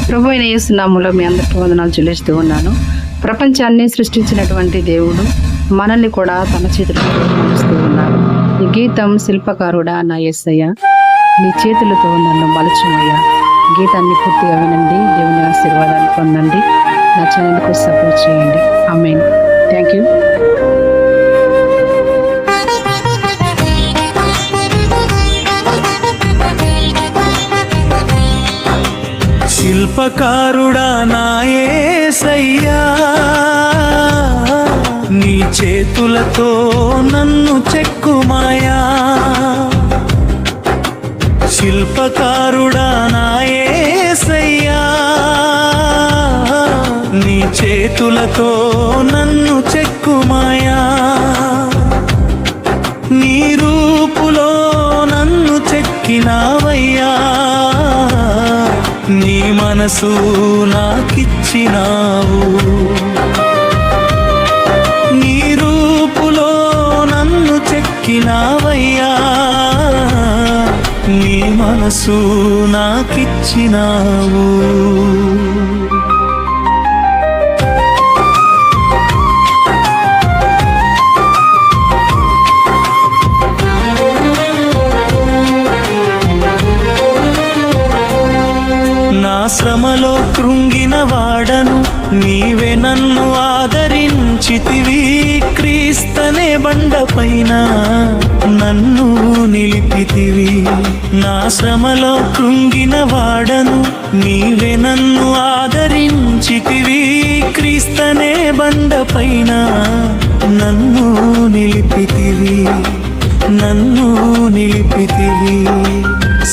ప్రభు అయిన యేసు నామములో మీ అందరికీ వందనాలు చెల్లిస్తూ ఉన్నాను. ప్రపంచాన్ని సృష్టించినటువంటి దేవుడు మనల్ని కూడా తన చేతులతో మలుస్తూ ఉన్నారు. ఈ గీతం శిల్పకారుడా నా యేసయ్య, నీ చేతులతో నన్ను మలచుమయ్యా. గీతాన్ని పూర్తిగా వినండి, దేవుని ఆశీర్వాదాలు పొందండి. నా ఛానల్కు సపోర్ట్ చేయండి. ఆమేన్. Thank you. శిల్పకారుడా నా యేసయ్యా, నీ చేతులతో నన్ను చెక్కుమాయా. శిల్పకారుడా నా యేసయ్యా, నీ చేతులతో నన్ను చెక్కుమాయా. నీ రూపులో నన్ను చెక్కినావయ్యా, నీ మనసు నాకిచ్చినావు. నీ రూపులో నన్ను చెక్కినావయ్యా, నీ మనసు నాకిచ్చినావు. నా శ్రమలో కృంగిన వాడను, నీవే నన్ను ఆదరించితివి. క్రీస్తనే బండపైన నన్ను నిలిపితివి. నా శ్రమలో కృంగిన వాడను, నీవే నన్ను ఆదరించితివి. క్రీస్తనే బండపైన నన్ను నిలిపితివి, నన్ను నిలిపితివి.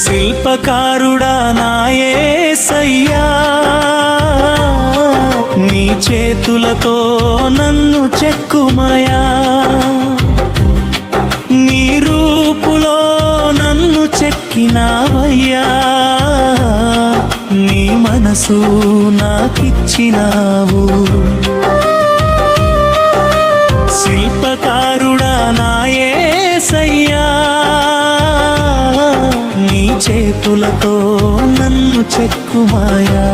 శిల్పకారుడా నా యేసయ్యా, నీ చేతులతో నన్ను చెక్కుమయా. నీ రూపులో నన్ను చెక్కినావయ్యా, నీ మనసు నాకిచ్చినావు. శిల్పకారుడా నా యేసయ్యా, నీ చేతులతో నన్ను చెక్కుమాయా.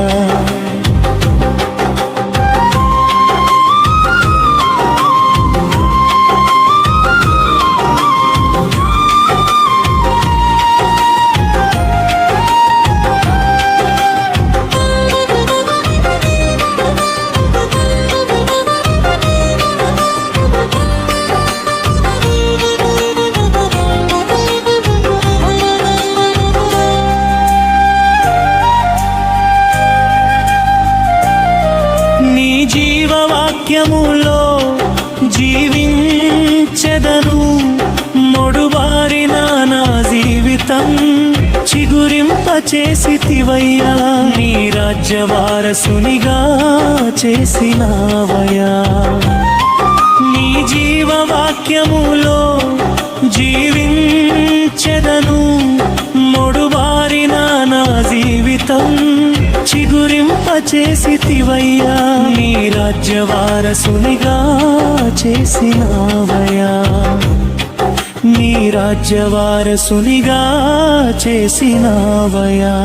నీ జీవవాక్యములో జీవించెదను, మొడుబారిన నా జీవితం చిగురింపచేసితివయ్యా. నీ రాజ్య వారసునిగా చేసినావయ్యా. నీ జీవవాక్యములో జీవించెదను, మొడుబారిన నా జీవితం చిగురింపచేసితివయ్యా. నీ రాజ్య వారసునిగా చేసినావయ్యా, నీ రాజ్య వారసునిగా చేసినావయ్యా.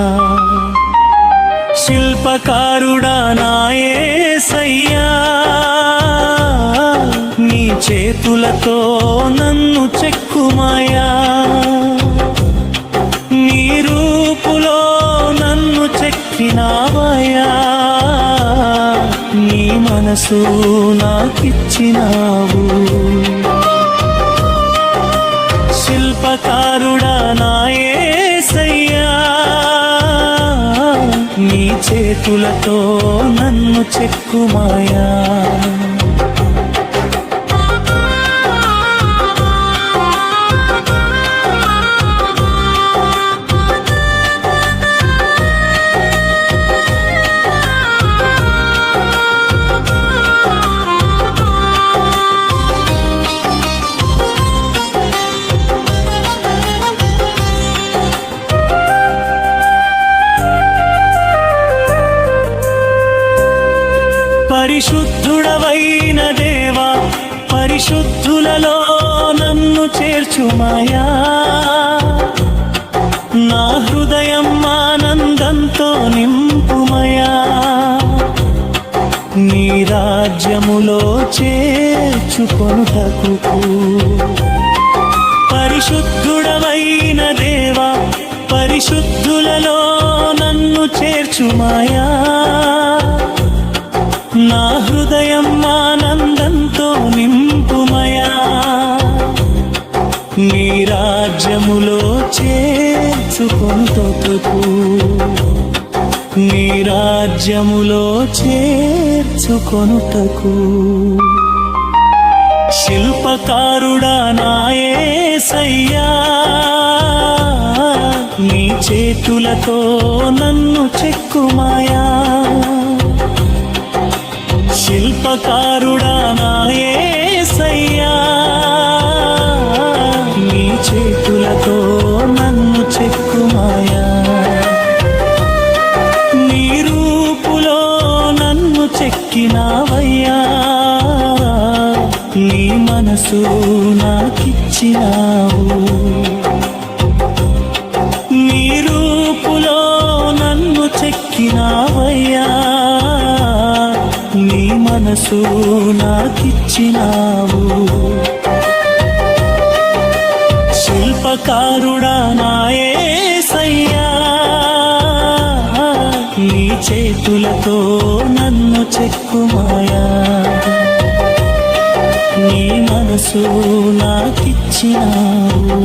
శిల్పకారుడా నా యేసయ్యా, నీ చేతులతో నన్ను చెక్కుమాయా. నీ రూపులో నన్ను చెక్కినావయ్యా, నీ మనసు నాకిచ్చినావు. శిల్పకారుడా నా యేసయ్యా, నీ చేతులతో నన్ను చెక్కుమాయా. పరిశుద్ధుడవైన దేవా, పరిశుద్ధులలో నన్ను చేర్చుమయా. నా హృదయం ఆనందంతో నింపుమయా. రాజ్యములో చేర్చుకొనుటకు పరిశుద్ధుడవైన దేవా పరిశుద్ధులలో నన్ను చేర్చుమాయా నా హృదయం ఆనందంతో నింపుమయా నీ రాజ్యములో చేర్చుకొనుటకు నీ రాజ్యములో చేర్చుకొనుటకు శిల్పకారుడా నా యేసయ్యా నీ చేతులతో నన్ను చెక్కుమాయా శిల్పకారుడా నా యేసయ్యా నీ చేతులతో నన్ను చెక్కుమాయా నీ రూపులో నన్ను చెక్కినావయ్యా నీ మనసు నాకిచ్చినావు నీ రూపులో నన్ను చెక్కినావయ్యా నీ మనసు నాకిచ్చినావు శిల్పకారుడా నా యేసయ్యా నీ చేతులతో నన్ను చెక్కుమాయా నీ మనసు నాకిచ్చినావు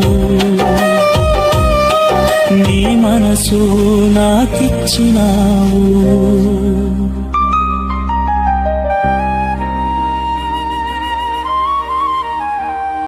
నీ మనసు నాకిచ్చినావు